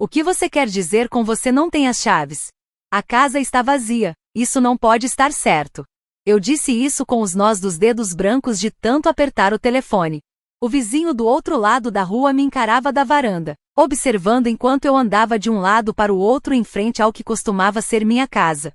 O que você quer dizer com você não tem as chaves? A casa está vazia, isso não pode estar certo. Eu disse isso com os nós dos dedos brancos de tanto apertar o telefone. O vizinho do outro lado da rua me encarava da varanda, observando enquanto eu andava de um lado para o outro em frente ao que costumava ser minha casa.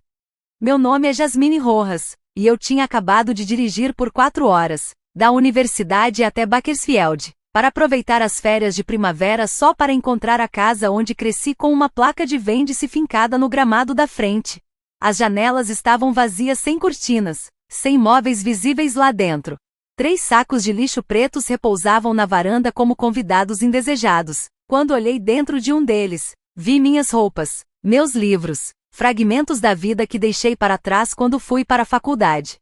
Meu nome é Jasmine Rojas, e eu tinha acabado de dirigir por 4 horas, da universidade até Bakersfield, para aproveitar as férias de primavera só para encontrar a casa onde cresci com uma placa de vende-se fincada no gramado da frente. As janelas estavam vazias sem cortinas, sem móveis visíveis lá dentro. 3 sacos de lixo pretos repousavam na varanda como convidados indesejados. Quando olhei dentro de um deles, vi minhas roupas, meus livros, fragmentos da vida que deixei para trás quando fui para a faculdade.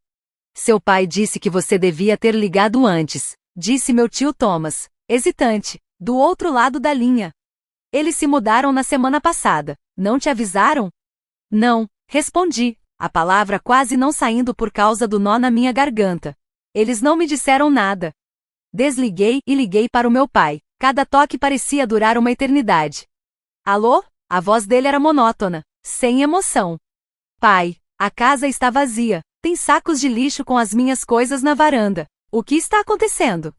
Seu pai disse que você devia ter ligado antes, disse meu tio Thomas, hesitante, do outro lado da linha. Eles se mudaram na semana passada, não te avisaram? Não, respondi, a palavra quase não saindo por causa do nó na minha garganta. Eles não me disseram nada. Desliguei e liguei para o meu pai. Cada toque parecia durar uma eternidade. Alô? A voz dele era monótona, sem emoção. Pai, a casa está vazia. Tem sacos de lixo com as minhas coisas na varanda. O que está acontecendo?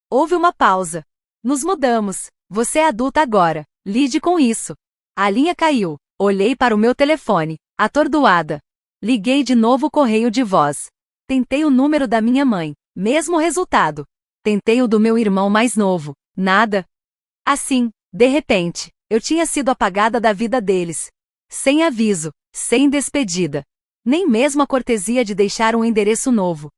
Houve uma pausa. Nos mudamos. Você é adulta agora. Lide com isso. A linha caiu. Olhei para o meu telefone, atordoada. Liguei de novo o correio de voz. Tentei o número da minha mãe. Mesmo resultado. Tentei o do meu irmão mais novo. Nada. Assim, de repente, eu tinha sido apagada da vida deles. Sem aviso, sem despedida. Nem mesmo a cortesia de deixar um endereço novo.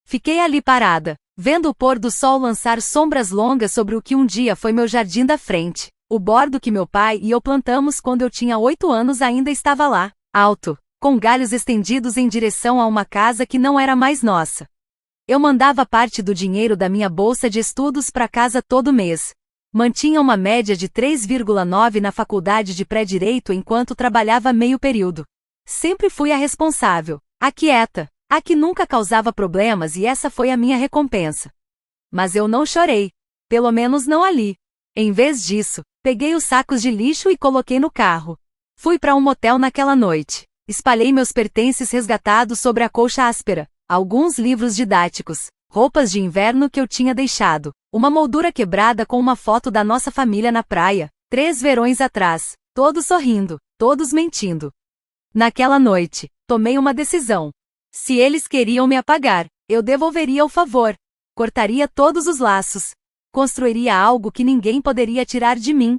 Fiquei ali parada, vendo o pôr do sol lançar sombras longas sobre o que um dia foi meu jardim da frente. O bordo que meu pai e eu plantamos quando eu tinha 8 anos ainda estava lá, alto, com galhos estendidos em direção a uma casa que não era mais nossa. Eu mandava parte do dinheiro da minha bolsa de estudos para casa todo mês. Mantinha uma média de 3,9 na faculdade de pré-direito enquanto trabalhava meio período. Sempre fui a responsável, a quieta, a que nunca causava problemas e essa foi a minha recompensa. Mas eu não chorei. Pelo menos não ali. Em vez disso, peguei os sacos de lixo e coloquei no carro. Fui para um motel naquela noite. Espalhei meus pertences resgatados sobre a colcha áspera, alguns livros didáticos, roupas de inverno que eu tinha deixado, uma moldura quebrada com uma foto da nossa família na praia, 3 verões atrás, todos sorrindo, todos mentindo. Naquela noite, tomei uma decisão. Se eles queriam me apagar, eu devolveria o favor. Cortaria todos os laços. Construiria algo que ninguém poderia tirar de mim.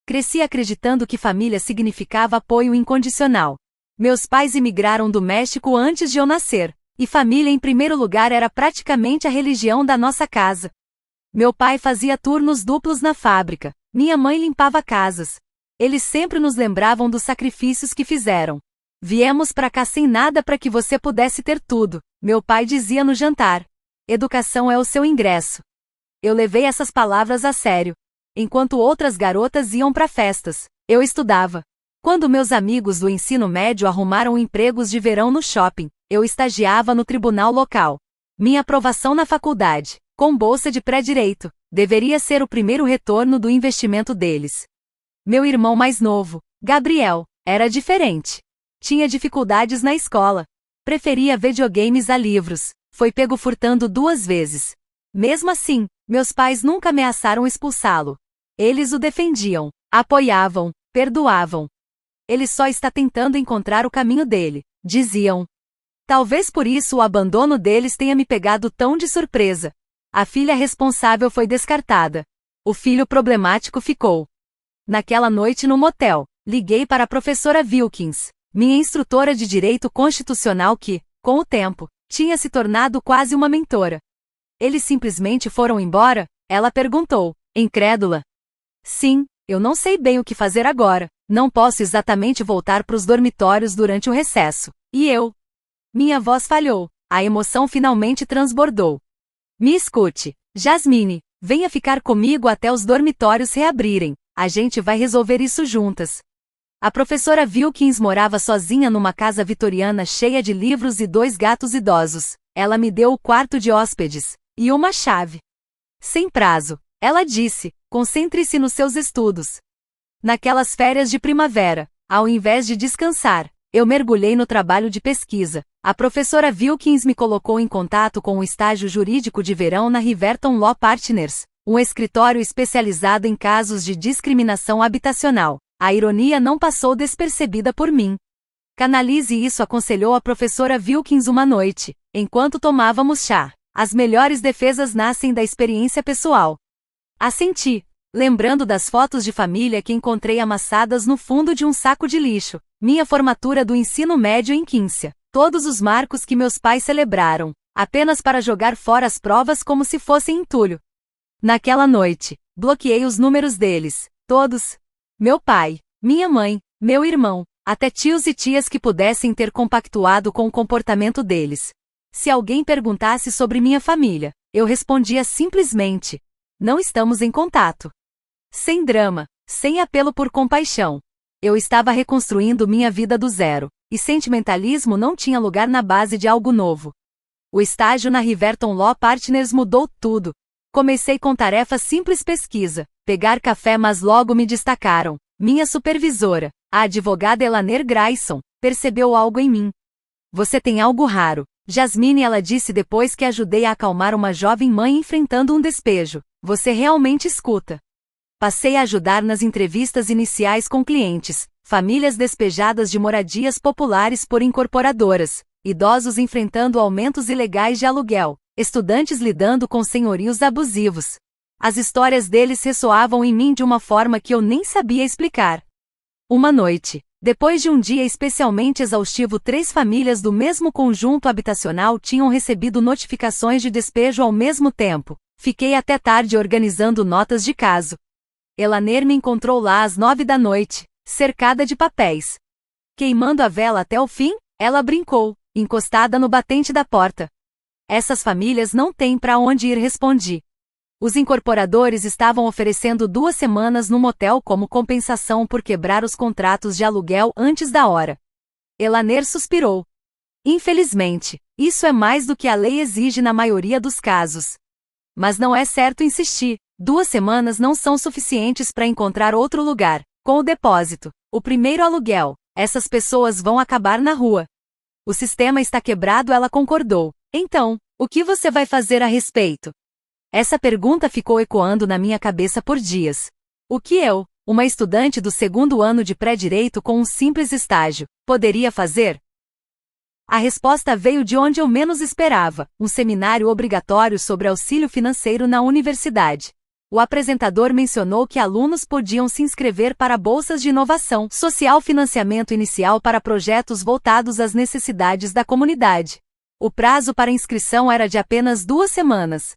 Cresci acreditando que família significava apoio incondicional. Meus pais imigraram do México antes de eu nascer, e família em primeiro lugar era praticamente a religião da nossa casa. Meu pai fazia turnos duplos na fábrica, minha mãe limpava casas. Eles sempre nos lembravam dos sacrifícios que fizeram. Viemos para cá sem nada para que você pudesse ter tudo, meu pai dizia no jantar. Educação é o seu ingresso. Eu levei essas palavras a sério. Enquanto outras garotas iam para festas, eu estudava. Quando meus amigos do ensino médio arrumaram empregos de verão no shopping, eu estagiava no tribunal local. Minha aprovação na faculdade, com bolsa de pré-direito, deveria ser o primeiro retorno do investimento deles. Meu irmão mais novo, Gabriel, era diferente. Tinha dificuldades na escola. Preferia videogames a livros. Foi pego furtando 2 vezes. Mesmo assim, meus pais nunca ameaçaram expulsá-lo. Eles o defendiam, apoiavam, perdoavam. Ele só está tentando encontrar o caminho dele, diziam. Talvez por isso o abandono deles tenha me pegado tão de surpresa. A filha responsável foi descartada. O filho problemático ficou. Naquela noite no motel, liguei para a professora Wilkins, minha instrutora de direito constitucional que, com o tempo, tinha se tornado quase uma mentora. Eles simplesmente foram embora? Ela perguntou, incrédula. Sim, eu não sei bem o que fazer agora. Não posso exatamente voltar para os dormitórios durante o recesso. E eu? Minha voz falhou. A emoção finalmente transbordou. Me escute, Jasmine, venha ficar comigo até os dormitórios reabrirem. A gente vai resolver isso juntas. A professora Wilkins morava sozinha numa casa vitoriana cheia de livros e 2 gatos idosos. Ela me deu o quarto de hóspedes e uma chave. Sem prazo, ela disse, concentre-se nos seus estudos. Naquelas férias de primavera, ao invés de descansar, eu mergulhei no trabalho de pesquisa. A professora Wilkins me colocou em contato com o estágio jurídico de verão na Riverton Law Partners, um escritório especializado em casos de discriminação habitacional. A ironia não passou despercebida por mim. Canalize isso, aconselhou a professora Wilkins uma noite, enquanto tomávamos chá. As melhores defesas nascem da experiência pessoal. Assenti, lembrando das fotos de família que encontrei amassadas no fundo de um saco de lixo. Minha formatura do ensino médio em Quincy. Todos os marcos que meus pais celebraram, apenas para jogar fora as provas como se fossem entulho. Naquela noite, bloqueei os números deles, todos. Meu pai, minha mãe, meu irmão, até tios e tias que pudessem ter compactuado com o comportamento deles. Se alguém perguntasse sobre minha família, eu respondia simplesmente: não estamos em contato. Sem drama, sem apelo por compaixão. Eu estava reconstruindo minha vida do zero, e sentimentalismo não tinha lugar na base de algo novo. O estágio na Riverton Law Partners mudou tudo. Comecei com tarefa simples: pesquisa, pegar café, mas logo me destacaram. Minha supervisora, a advogada Elaner Grayson, percebeu algo em mim. Você tem algo raro, Jasmine, ela disse depois que ajudei a acalmar uma jovem mãe enfrentando um despejo. Você realmente escuta. Passei a ajudar nas entrevistas iniciais com clientes, famílias despejadas de moradias populares por incorporadoras, idosos enfrentando aumentos ilegais de aluguel, estudantes lidando com senhorios abusivos. As histórias deles ressoavam em mim de uma forma que eu nem sabia explicar. Uma noite, depois de um dia especialmente exaustivo, 3 famílias do mesmo conjunto habitacional tinham recebido notificações de despejo ao mesmo tempo. Fiquei até tarde organizando notas de caso. Elaner me encontrou lá às 9 da noite, cercada de papéis. Queimando a vela até o fim, ela brincou, encostada no batente da porta. Essas famílias não têm para onde ir, respondi. Os incorporadores estavam oferecendo 2 semanas no motel como compensação por quebrar os contratos de aluguel antes da hora. Elaner suspirou. Infelizmente, isso é mais do que a lei exige na maioria dos casos. Mas não é certo, insisti. 2 semanas não são suficientes para encontrar outro lugar. Com o depósito, o primeiro aluguel, essas pessoas vão acabar na rua. O sistema está quebrado, ela concordou. Então, o que você vai fazer a respeito? Essa pergunta ficou ecoando na minha cabeça por dias. O que eu, uma estudante do 2º ano de pré-direito com um simples estágio, poderia fazer? A resposta veio de onde eu menos esperava: um seminário obrigatório sobre auxílio financeiro na universidade. O apresentador mencionou que alunos podiam se inscrever para bolsas de inovação social, financiamento inicial para projetos voltados às necessidades da comunidade. O prazo para inscrição era de apenas 2 semanas.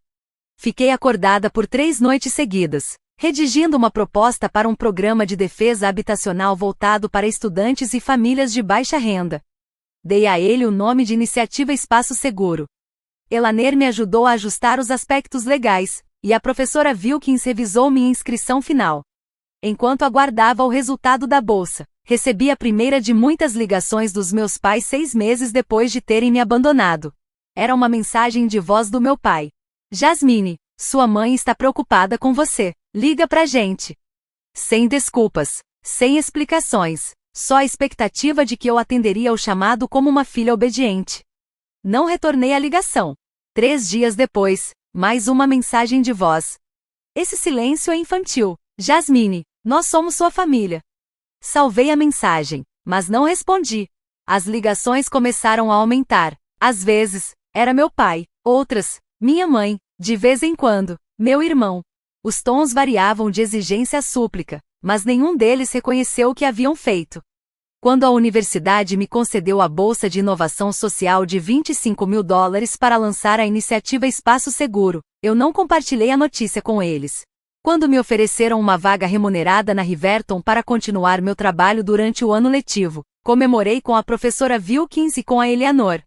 Fiquei acordada por 3 noites seguidas, redigindo uma proposta para um programa de defesa habitacional voltado para estudantes e famílias de baixa renda. Dei a ele o nome de Iniciativa Espaço Seguro. Elaner me ajudou a ajustar os aspectos legais, e a professora Wilkins revisou minha inscrição final. Enquanto aguardava o resultado da bolsa, recebi a primeira de muitas ligações dos meus pais 6 meses depois de terem me abandonado. Era uma mensagem de voz do meu pai. Jasmine, sua mãe está preocupada com você. Liga pra gente. Sem desculpas, sem explicações, só a expectativa de que eu atenderia ao chamado como uma filha obediente. Não retornei a ligação. 3 dias depois, mais uma mensagem de voz. Esse silêncio é infantil. Jasmine, nós somos sua família. Salvei a mensagem, mas não respondi. As ligações começaram a aumentar. Às vezes, era meu pai, outras, minha mãe, de vez em quando, meu irmão. Os tons variavam de exigência a súplica, mas nenhum deles reconheceu o que haviam feito. Quando a universidade me concedeu a bolsa de inovação social de $25.000 para lançar a iniciativa Espaço Seguro, eu não compartilhei a notícia com eles. Quando me ofereceram uma vaga remunerada na Riverton para continuar meu trabalho durante o ano letivo, comemorei com a professora Wilkins e com a Eleanor.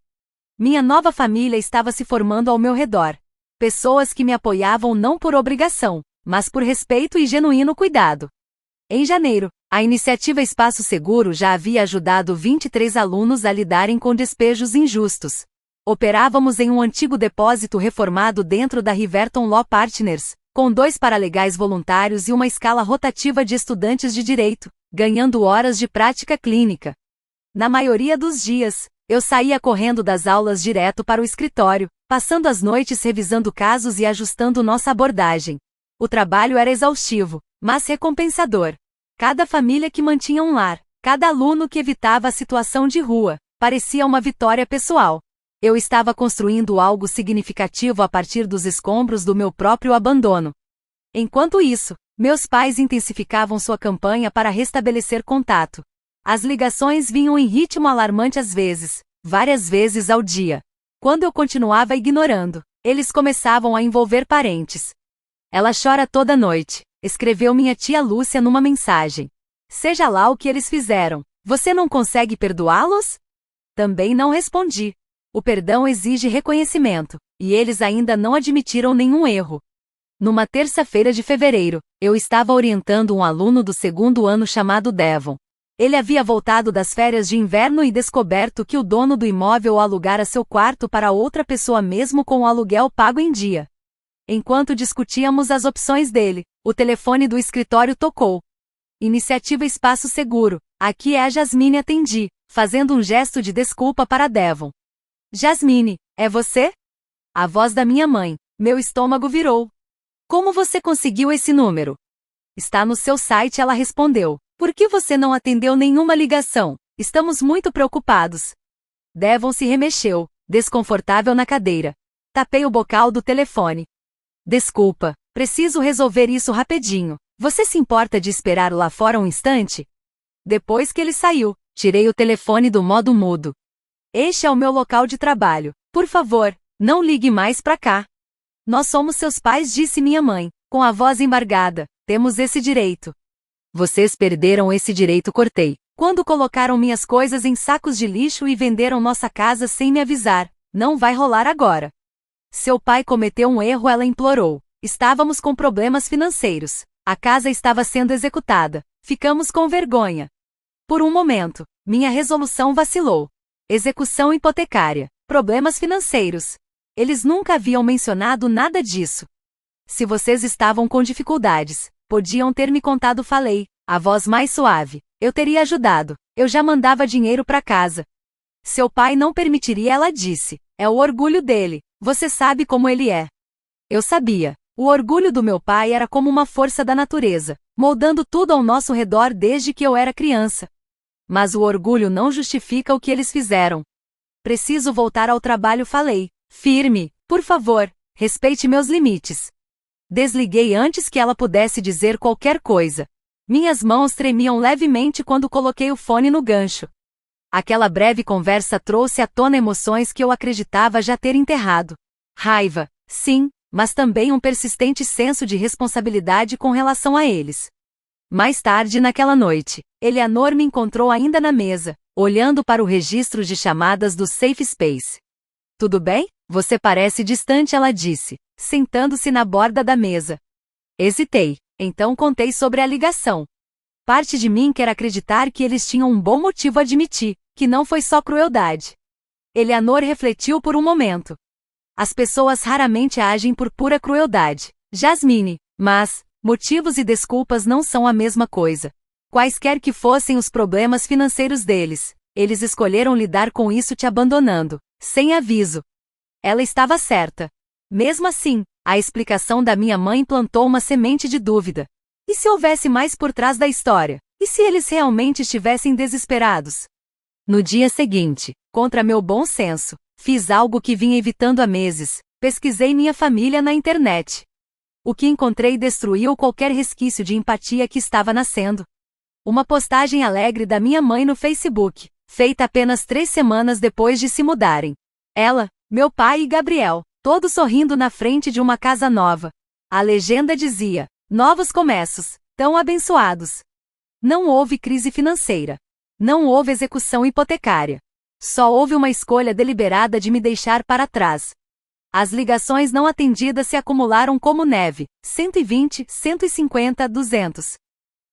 Minha nova família estava se formando ao meu redor. Pessoas que me apoiavam não por obrigação, mas por respeito e genuíno cuidado. Em janeiro, a iniciativa Espaço Seguro já havia ajudado 23 alunos a lidarem com despejos injustos. Operávamos em um antigo depósito reformado dentro da Riverton Law Partners, com 2 paralegais voluntários e uma escala rotativa de estudantes de direito, ganhando horas de prática clínica. Na maioria dos dias, eu saía correndo das aulas direto para o escritório, passando as noites revisando casos e ajustando nossa abordagem. O trabalho era exaustivo, mas recompensador. Cada família que mantinha um lar, cada aluno que evitava a situação de rua, parecia uma vitória pessoal. Eu estava construindo algo significativo a partir dos escombros do meu próprio abandono. Enquanto isso, meus pais intensificavam sua campanha para restabelecer contato. As ligações vinham em ritmo alarmante às vezes, várias vezes ao dia. Quando eu continuava ignorando, eles começavam a envolver parentes. Ela chora toda noite, escreveu minha tia Lúcia numa mensagem. Seja lá o que eles fizeram, você não consegue perdoá-los? Também não respondi. O perdão exige reconhecimento, e eles ainda não admitiram nenhum erro. Numa terça-feira de fevereiro, eu estava orientando um aluno do 2º ano chamado Devon. Ele havia voltado das férias de inverno e descoberto que o dono do imóvel alugara seu quarto para outra pessoa mesmo com o aluguel pago em dia. Enquanto discutíamos as opções dele, o telefone do escritório tocou. Iniciativa Espaço Seguro, aqui é a Jasmine, atendi, fazendo um gesto de desculpa para Devon. Jasmine, é você? A voz da minha mãe. Meu estômago virou. Como você conseguiu esse número? Está no seu site, ela respondeu. Por que você não atendeu nenhuma ligação? Estamos muito preocupados. Devon se remexeu, desconfortável na cadeira. Tapei o bocal do telefone. Desculpa, preciso resolver isso rapidinho. Você se importa de esperar lá fora um instante? Depois que ele saiu, tirei o telefone do modo mudo. Este é o meu local de trabalho. Por favor, não ligue mais pra cá. Nós somos seus pais, disse minha mãe, com a voz embargada. Temos esse direito. Vocês perderam esse direito, cortei. Quando colocaram minhas coisas em sacos de lixo e venderam nossa casa sem me avisar. Não vai rolar agora. Seu pai cometeu um erro, ela implorou. Estávamos com problemas financeiros. A casa estava sendo executada. Ficamos com vergonha. Por um momento, minha resolução vacilou. Execução hipotecária. Problemas financeiros. Eles nunca haviam mencionado nada disso. Se vocês estavam com dificuldades, podiam ter me contado, falei, a voz mais suave. Eu teria ajudado. Eu já mandava dinheiro para casa. Seu pai não permitiria, ela disse. É o orgulho dele. Você sabe como ele é. Eu sabia. O orgulho do meu pai era como uma força da natureza, moldando tudo ao nosso redor desde que eu era criança. Mas o orgulho não justifica o que eles fizeram. Preciso voltar ao trabalho, falei. Firme, por favor, respeite meus limites. Desliguei antes que ela pudesse dizer qualquer coisa. Minhas mãos tremiam levemente quando coloquei o fone no gancho. Aquela breve conversa trouxe à tona emoções que eu acreditava já ter enterrado. Raiva, sim, mas também um persistente senso de responsabilidade com relação a eles. Mais tarde naquela noite, Eleanor me encontrou ainda na mesa, olhando para o registro de chamadas do Safe Space. Tudo bem? Você parece distante, ela disse, sentando-se na borda da mesa. Hesitei, então contei sobre a ligação. Parte de mim quer acreditar que eles tinham um bom motivo, admiti, que não foi só crueldade. Eleanor refletiu por um momento. As pessoas raramente agem por pura crueldade, Jasmine, mas motivos e desculpas não são a mesma coisa. Quaisquer que fossem os problemas financeiros deles, eles escolheram lidar com isso te abandonando, sem aviso. Ela estava certa. Mesmo assim, a explicação da minha mãe plantou uma semente de dúvida. E se houvesse mais por trás da história? E se eles realmente estivessem desesperados? No dia seguinte, contra meu bom senso, fiz algo que vinha evitando há meses. Pesquisei minha família na internet. O que encontrei destruiu qualquer resquício de empatia que estava nascendo. Uma postagem alegre da minha mãe no Facebook, feita apenas 3 semanas depois de se mudarem. Ela, meu pai e Gabriel, todos sorrindo na frente de uma casa nova. A legenda dizia, novos começos, tão abençoados. Não houve crise financeira. Não houve execução hipotecária. Só houve uma escolha deliberada de me deixar para trás. As ligações não atendidas se acumularam como neve, 120, 150, 200.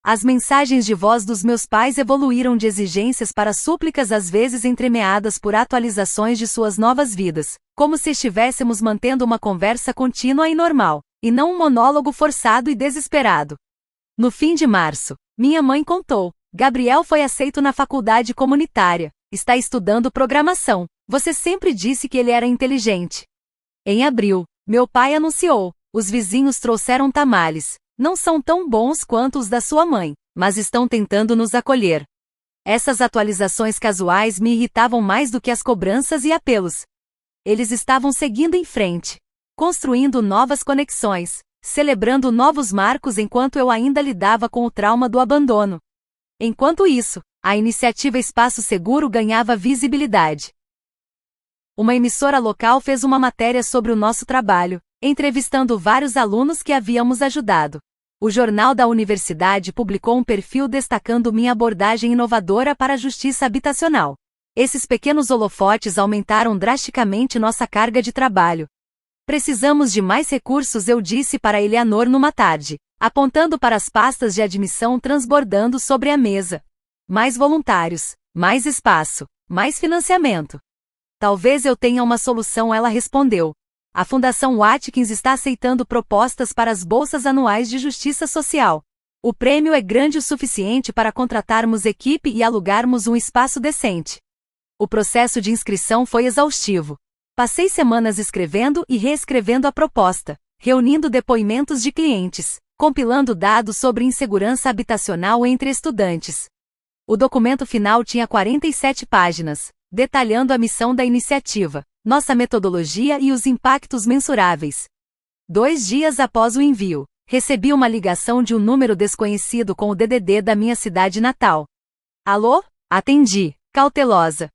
As mensagens de voz dos meus pais evoluíram de exigências para súplicas, às vezes entremeadas por atualizações de suas novas vidas, como se estivéssemos mantendo uma conversa contínua e normal. e não um monólogo forçado e desesperado. No fim de março, minha mãe contou: Gabriel foi aceito na faculdade comunitária, está estudando programação. Você sempre disse que ele era inteligente. Em abril, meu pai anunciou: os vizinhos trouxeram tamales. Não são tão bons quanto os da sua mãe, mas estão tentando nos acolher. Essas atualizações casuais me irritavam mais do que as cobranças e apelos. Eles estavam seguindo em frente, construindo novas conexões, celebrando novos marcos enquanto eu ainda lidava com o trauma do abandono. Enquanto isso, a iniciativa Espaço Seguro ganhava visibilidade. Uma emissora local fez uma matéria sobre o nosso trabalho, entrevistando vários alunos que havíamos ajudado. O jornal da universidade publicou um perfil destacando minha abordagem inovadora para a justiça habitacional. Esses pequenos holofotes aumentaram drasticamente nossa carga de trabalho. Precisamos de mais recursos, eu disse para Eleanor numa tarde, apontando para as pastas de admissão transbordando sobre a mesa. Mais voluntários, mais espaço, mais financiamento. Talvez eu tenha uma solução, ela respondeu. A Fundação Watkins está aceitando propostas para as bolsas anuais de justiça social. O prêmio é grande o suficiente para contratarmos equipe e alugarmos um espaço decente. O processo de inscrição foi exaustivo. Passei semanas escrevendo e reescrevendo a proposta, reunindo depoimentos de clientes, compilando dados sobre insegurança habitacional entre estudantes. O documento final tinha 47 páginas, detalhando a missão da iniciativa, nossa metodologia e os impactos mensuráveis. 2 dias após o envio, recebi uma ligação de um número desconhecido com o DDD da minha cidade natal. Alô? Atendi, cautelosa.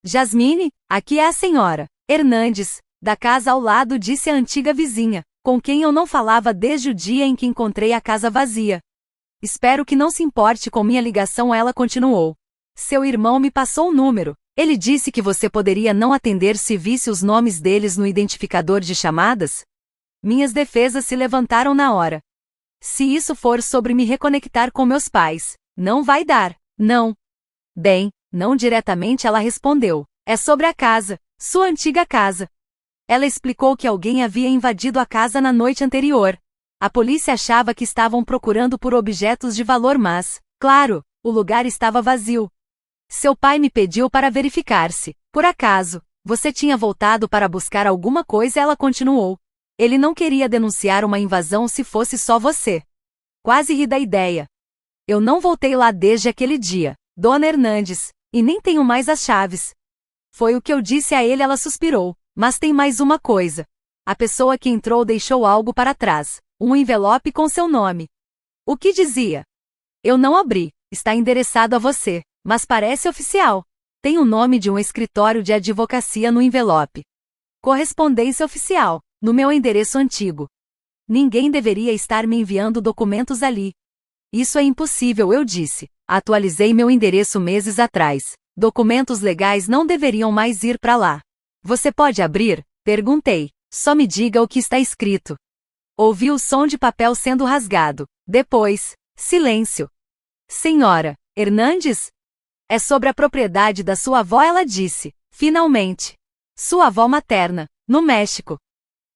Jasmine, aqui é a senhora Hernandes, da casa ao lado, disse a antiga vizinha, com quem eu não falava desde o dia em que encontrei a casa vazia. Espero que não se importe com minha ligação, ela continuou. Seu irmão me passou o número. Ele disse que você poderia não atender se visse os nomes deles no identificador de chamadas? Minhas defesas se levantaram na hora. Se isso for sobre me reconectar com meus pais, não vai dar, não. Bem, não diretamente, ela respondeu. É sobre a casa, sua antiga casa. Ela explicou que alguém havia invadido a casa na noite anterior. A polícia achava que estavam procurando por objetos de valor, mas, claro, o lugar estava vazio. Seu pai me pediu para verificar se, por acaso, você tinha voltado para buscar alguma coisa, ela continuou. Ele não queria denunciar uma invasão se fosse só você. Quase ri da ideia. Eu não voltei lá desde aquele dia, Dona Hernandes, e nem tenho mais as chaves. Foi o que eu disse a ele, ela suspirou. Mas tem mais uma coisa. A pessoa que entrou deixou algo para trás, um envelope com seu nome. O que dizia? Eu não abri, está endereçado a você. Mas parece oficial. Tem o nome de um escritório de advocacia no envelope. Correspondência oficial, no meu endereço antigo. Ninguém deveria estar me enviando documentos ali. Isso é impossível, eu disse. Atualizei meu endereço meses atrás. Documentos legais não deveriam mais ir para lá. Você pode abrir? Perguntei. Só me diga o que está escrito. Ouvi o som de papel sendo rasgado. Depois, silêncio. Senhora Hernandes? É sobre a propriedade da sua avó, ela disse, finalmente. Sua avó materna, no México.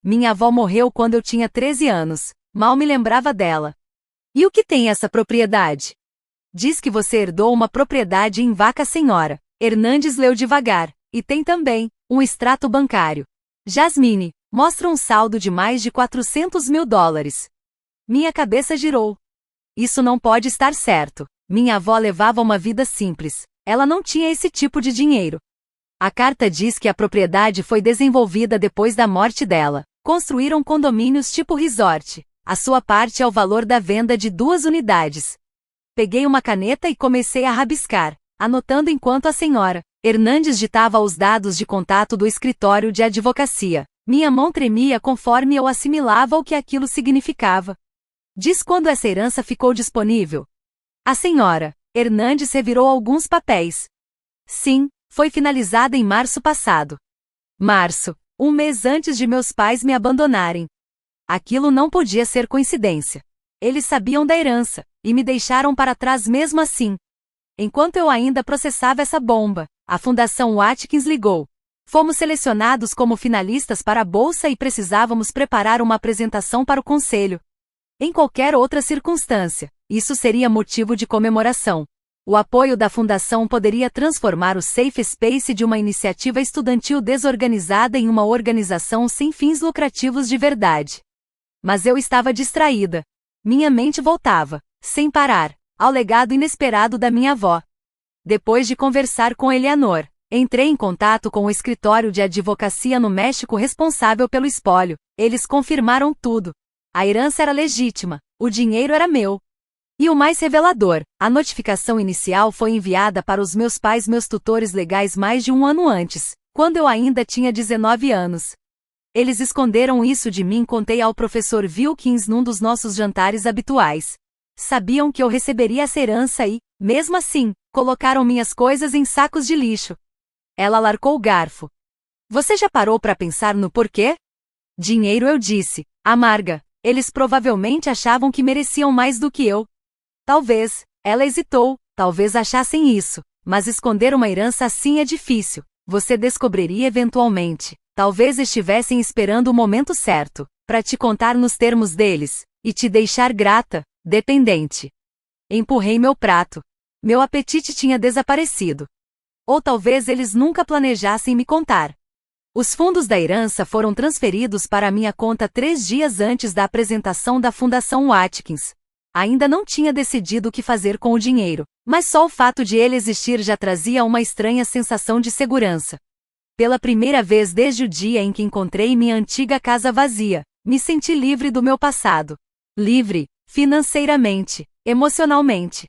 Minha avó morreu quando eu tinha 13 anos, mal me lembrava dela. E o que tem essa propriedade? Diz que você herdou uma propriedade em Vaca, senhora. Hernandes leu devagar, e tem também um extrato bancário. Jasmine, mostra um saldo de mais de $400 mil. Minha cabeça girou. Isso não pode estar certo. Minha avó levava uma vida simples. Ela não tinha esse tipo de dinheiro. A carta diz que a propriedade foi desenvolvida depois da morte dela. Construíram condomínios tipo resort. A sua parte é o valor da venda de 2 unidades. Peguei uma caneta e comecei a rabiscar, anotando enquanto a senhora Hernandes ditava os dados de contato do escritório de advocacia. Minha mão tremia conforme eu assimilava o que aquilo significava. Diz quando essa herança ficou disponível. A senhora Hernandes revirou alguns papéis. Sim, foi finalizada em março passado. Março, um mês antes de meus pais me abandonarem. Aquilo não podia ser coincidência. Eles sabiam da herança, e me deixaram para trás mesmo assim. Enquanto eu ainda processava essa bomba, a Fundação Watkins ligou. Fomos selecionados como finalistas para a bolsa e precisávamos preparar uma apresentação para o conselho. Em qualquer outra circunstância, isso seria motivo de comemoração. O apoio da fundação poderia transformar o Safe Space de uma iniciativa estudantil desorganizada em uma organização sem fins lucrativos de verdade. Mas eu estava distraída. Minha mente voltava, sem parar, ao legado inesperado da minha avó. Depois de conversar com Eleanor, entrei em contato com o escritório de advocacia no México responsável pelo espólio. Eles confirmaram tudo. A herança era legítima, o dinheiro era meu. E o mais revelador, a notificação inicial foi enviada para os meus pais, meus tutores legais, mais de um ano antes, quando eu ainda tinha 19 anos. Eles esconderam isso de mim, contei ao professor Wilkins num dos nossos jantares habituais. Sabiam que eu receberia essa herança e, mesmo assim, colocaram minhas coisas em sacos de lixo. Ela largou o garfo. Você já parou para pensar no porquê? Dinheiro, eu disse, amarga. Eles provavelmente achavam que mereciam mais do que eu. Talvez, ela hesitou, talvez achassem isso, mas esconder uma herança assim é difícil. Você descobriria eventualmente. Talvez estivessem esperando o momento certo, para te contar nos termos deles, e te deixar grata, dependente. Empurrei meu prato. Meu apetite tinha desaparecido. Ou talvez eles nunca planejassem me contar. Os fundos da herança foram transferidos para a minha conta 3 dias antes da apresentação da Fundação Watkins. Ainda não tinha decidido o que fazer com o dinheiro, mas só o fato de ele existir já trazia uma estranha sensação de segurança. Pela primeira vez desde o dia em que encontrei minha antiga casa vazia, me senti livre do meu passado. Livre, financeiramente, emocionalmente.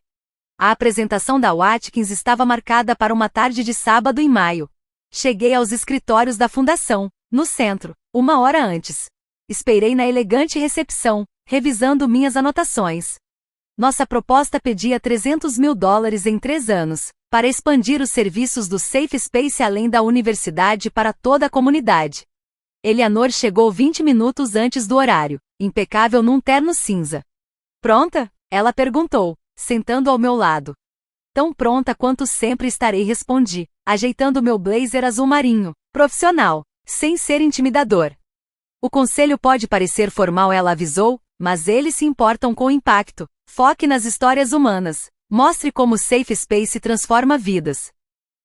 A apresentação da Watkins estava marcada para uma tarde de sábado em maio. Cheguei aos escritórios da fundação, no centro, 1 hora antes. Esperei na elegante recepção, revisando minhas anotações. Nossa proposta pedia $300 mil em 3 anos, para expandir os serviços do Safe Space além da universidade para toda a comunidade. Eleanor chegou 20 minutos antes do horário, impecável num terno cinza. Pronta? Ela perguntou, sentando ao meu lado. Tão pronta quanto sempre estarei, respondi, ajeitando meu blazer azul marinho, profissional, sem ser intimidador. O conselho pode parecer formal, ela avisou, mas eles se importam com o impacto. Foque nas histórias humanas. Mostre como o Safe Space transforma vidas.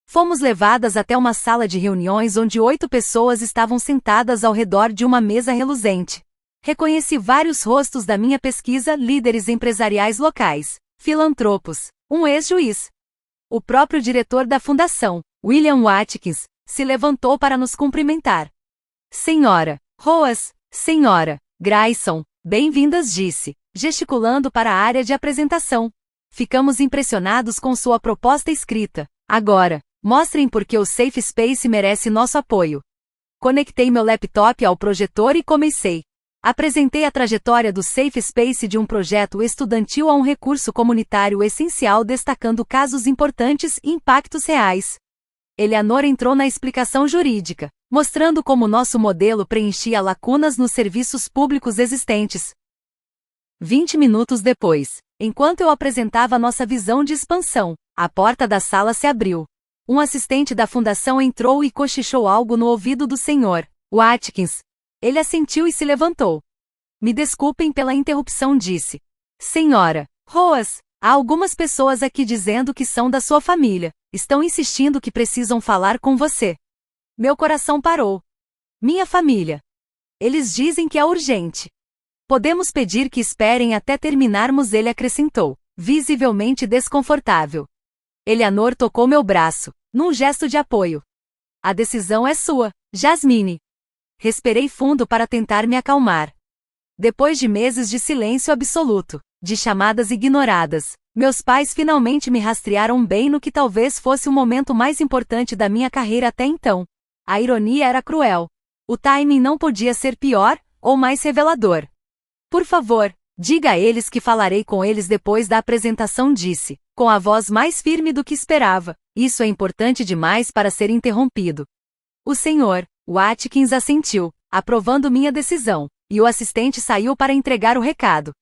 Fomos levadas até uma sala de reuniões onde 8 pessoas estavam sentadas ao redor de uma mesa reluzente. Reconheci vários rostos da minha pesquisa, líderes empresariais locais, filantropos, um ex-juiz. O próprio diretor da fundação, William Watkins, se levantou para nos cumprimentar. Senhora Roas, senhora Grayson, bem-vindas, disse, gesticulando para a área de apresentação. Ficamos impressionados com sua proposta escrita. Agora, mostrem por que o Safe Space merece nosso apoio. Conectei meu laptop ao projetor e comecei. Apresentei a trajetória do Safe Space de um projeto estudantil a um recurso comunitário essencial, destacando casos importantes e impactos reais. Eleanor entrou na explicação jurídica, mostrando como nosso modelo preenchia lacunas nos serviços públicos existentes. 20 minutos depois, enquanto eu apresentava nossa visão de expansão, a porta da sala se abriu. Um assistente da fundação entrou e cochichou algo no ouvido do Sr. Watkins. Ele assentiu e se levantou. Me desculpem pela interrupção, disse. Senhora Roas, há algumas pessoas aqui dizendo que são da sua família. Estão insistindo que precisam falar com você. Meu coração parou. Minha família. Eles dizem que é urgente. Podemos pedir que esperem até terminarmos, ele acrescentou, visivelmente desconfortável. Eleanor tocou meu braço, num gesto de apoio. A decisão é sua, Jasmine. Respirei fundo para tentar me acalmar. Depois de meses de silêncio absoluto, de chamadas ignoradas, meus pais finalmente me rastrearam bem no que talvez fosse o momento mais importante da minha carreira até então. A ironia era cruel. O timing não podia ser pior, ou mais revelador. Por favor, diga a eles que falarei com eles depois da apresentação, disse, com a voz mais firme do que esperava. Isso é importante demais para ser interrompido. O Sr. Watkins assentiu, aprovando minha decisão, e o assistente saiu para entregar o recado.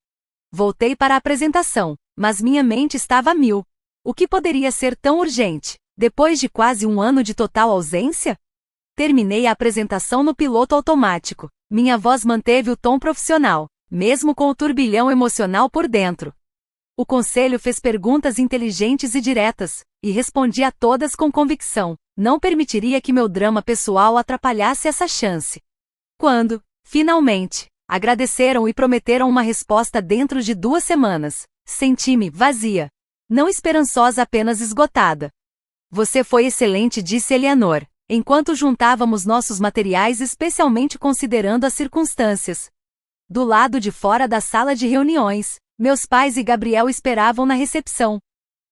Voltei para a apresentação, mas minha mente estava a mil. O que poderia ser tão urgente, depois de quase um ano de total ausência? Terminei a apresentação no piloto automático. Minha voz manteve o tom profissional, mesmo com o turbilhão emocional por dentro. O conselho fez perguntas inteligentes e diretas, e respondi a todas com convicção. Não permitiria que meu drama pessoal atrapalhasse essa chance. Quando, finalmente, agradeceram e prometeram uma resposta dentro de 2 semanas, senti-me vazia. Não esperançosa, apenas esgotada. Você foi excelente, disse Eleanor, enquanto juntávamos nossos materiais, especialmente considerando as circunstâncias. Do lado de fora da sala de reuniões, meus pais e Gabriel esperavam na recepção.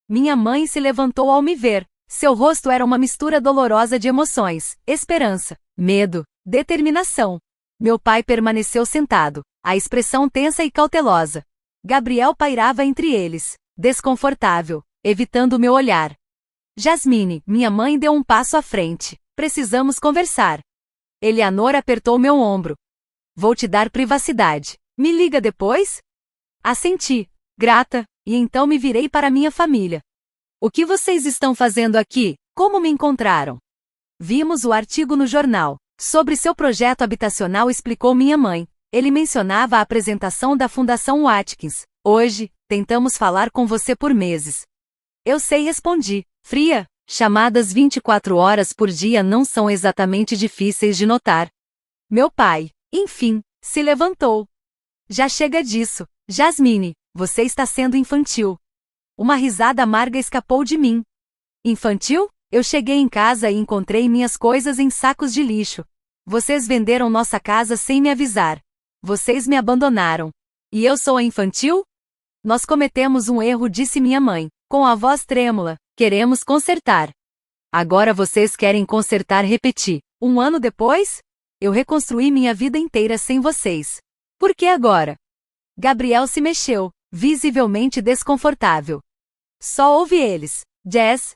Minha mãe se levantou ao me ver. Seu rosto era uma mistura dolorosa de emoções, esperança, medo, determinação. Meu pai permaneceu sentado, a expressão tensa e cautelosa. Gabriel pairava entre eles, desconfortável, evitando meu olhar. Jasmine, minha mãe deu um passo à frente. Precisamos conversar. Eleanor apertou meu ombro. Vou te dar privacidade. Me liga depois? Assenti, grata, e então me virei para minha família. O que vocês estão fazendo aqui? Como me encontraram? Vimos o artigo no jornal. Sobre seu projeto habitacional, explicou minha mãe. Ele mencionava a apresentação da Fundação Watkins. Hoje, tentamos falar com você por meses. Eu sei, respondi, fria. Chamadas 24 horas por dia não são exatamente difíceis de notar. Meu pai, enfim, se levantou. Já chega disso. Jasmine, você está sendo infantil. Uma risada amarga escapou de mim. Infantil? Eu cheguei em casa e encontrei minhas coisas em sacos de lixo. Vocês venderam nossa casa sem me avisar. Vocês me abandonaram. E eu sou a infantil? Nós cometemos um erro, disse minha mãe, com a voz trêmula. Queremos consertar. Agora vocês querem consertar, repeti. 1 ano depois? Eu reconstruí minha vida inteira sem vocês. Por que agora? Gabriel se mexeu, visivelmente desconfortável. Só ouve eles. Jazz.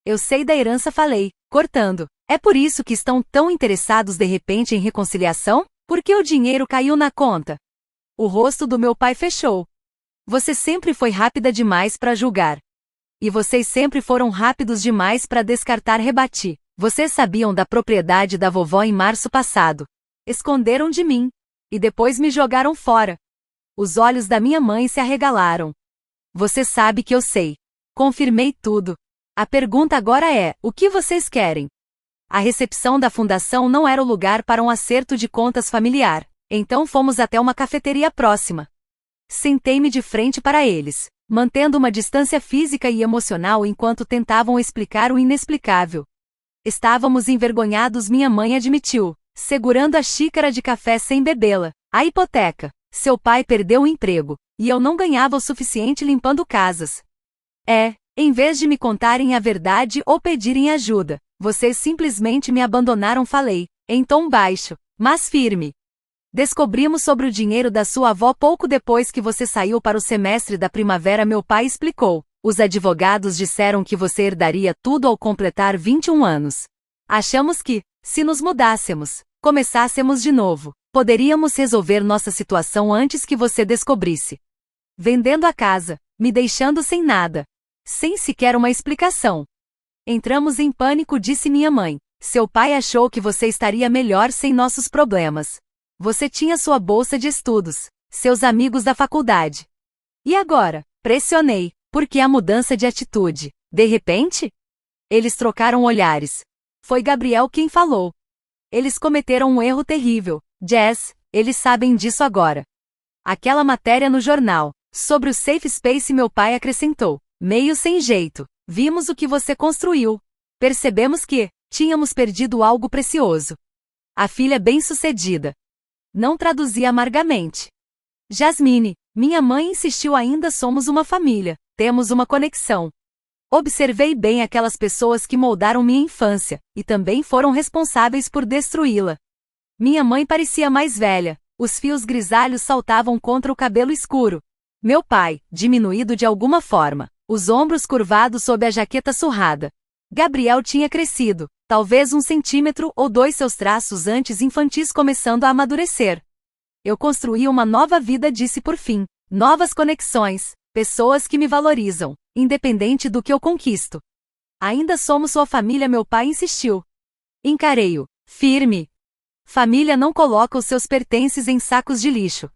Eu sei da herança, falei, cortando. É por isso que estão tão interessados de repente em reconciliação? Porque o dinheiro caiu na conta. O rosto do meu pai fechou. Você sempre foi rápida demais para julgar. E vocês sempre foram rápidos demais para descartar, rebati. Vocês sabiam da propriedade da vovó em março passado. Esconderam de mim. E depois me jogaram fora. Os olhos da minha mãe se arregalaram. Você sabe que eu sei. Confirmei tudo. A pergunta agora é, o que vocês querem? A recepção da fundação não era o lugar para um acerto de contas familiar. Então fomos até uma cafeteria próxima. Sentei-me de frente para eles, mantendo uma distância física e emocional enquanto tentavam explicar o inexplicável. Estávamos envergonhados, minha mãe admitiu, segurando a xícara de café sem bebê-la. A hipoteca. Seu pai perdeu o emprego, e eu não ganhava o suficiente limpando casas. Em vez de me contarem a verdade ou pedirem ajuda, vocês simplesmente me abandonaram, falei, em tom baixo, mas firme. Descobrimos sobre o dinheiro da sua avó pouco depois que você saiu para o semestre da primavera, meu pai explicou. Os advogados disseram que você herdaria tudo ao completar 21 anos. Achamos que, se nos mudássemos, começássemos de novo, poderíamos resolver nossa situação antes que você descobrisse. Vendendo a casa, me deixando sem nada. Sem sequer uma explicação. Entramos em pânico, disse minha mãe. Seu pai achou que você estaria melhor sem nossos problemas. Você tinha sua bolsa de estudos, seus amigos da faculdade. E agora? Pressionei. Por que a mudança de atitude? De repente? Eles trocaram olhares. Foi Gabriel quem falou. Eles cometeram um erro terrível. Jazz, eles sabem disso agora. Aquela matéria no jornal, sobre o Safe Space, meu pai acrescentou. Meio sem jeito. Vimos o que você construiu. Percebemos que tínhamos perdido algo precioso. A filha bem-sucedida. Não traduzi amargamente. Jasmine, minha mãe insistiu, ainda somos uma família. Temos uma conexão. Observei bem aquelas pessoas que moldaram minha infância, e também foram responsáveis por destruí-la. Minha mãe parecia mais velha, os fios grisalhos saltavam contra o cabelo escuro. Meu pai, diminuído de alguma forma, os ombros curvados sob a jaqueta surrada. Gabriel tinha crescido, talvez 1 centímetro ou 2, seus traços antes infantis começando a amadurecer. Eu construí uma nova vida, disse por fim. Novas conexões, pessoas que me valorizam, independente do que eu conquisto. Ainda somos sua família, meu pai insistiu. Encarei-o, Firme. Família não coloca os seus pertences em sacos de lixo.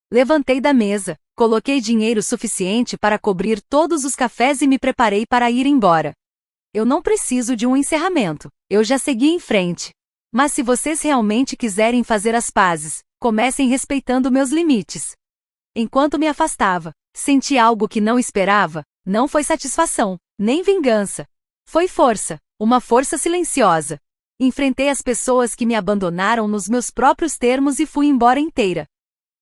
Levantei da mesa, coloquei dinheiro suficiente para cobrir todos os cafés e me preparei para ir embora. Eu não preciso de um encerramento, eu já segui em frente. Mas se vocês realmente quiserem fazer as pazes, comecem respeitando meus limites. Enquanto me afastava, senti algo que não esperava, não foi satisfação, nem vingança. Foi força, uma força silenciosa. Enfrentei as pessoas que me abandonaram nos meus próprios termos e fui embora inteira.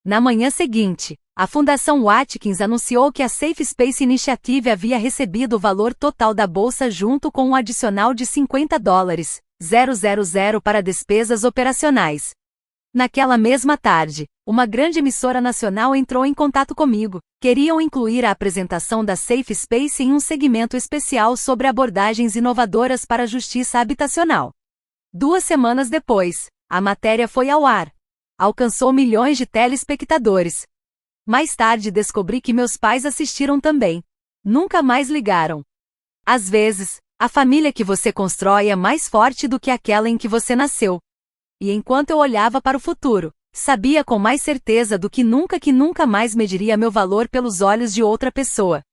Na manhã seguinte, a Fundação Watkins anunciou que a Safe Space Initiative havia recebido o valor total da bolsa junto com um adicional de $50,000 para despesas operacionais. Naquela mesma tarde, uma grande emissora nacional entrou em contato comigo. Queriam incluir a apresentação da Safe Space em um segmento especial sobre abordagens inovadoras para a justiça habitacional. 2 semanas depois, a matéria foi ao ar. Alcançou milhões de telespectadores. Mais tarde descobri que meus pais assistiram também. Nunca mais ligaram. Às vezes, a família que você constrói é mais forte do que aquela em que você nasceu. E enquanto eu olhava para o futuro, sabia com mais certeza do que nunca mais mediria meu valor pelos olhos de outra pessoa.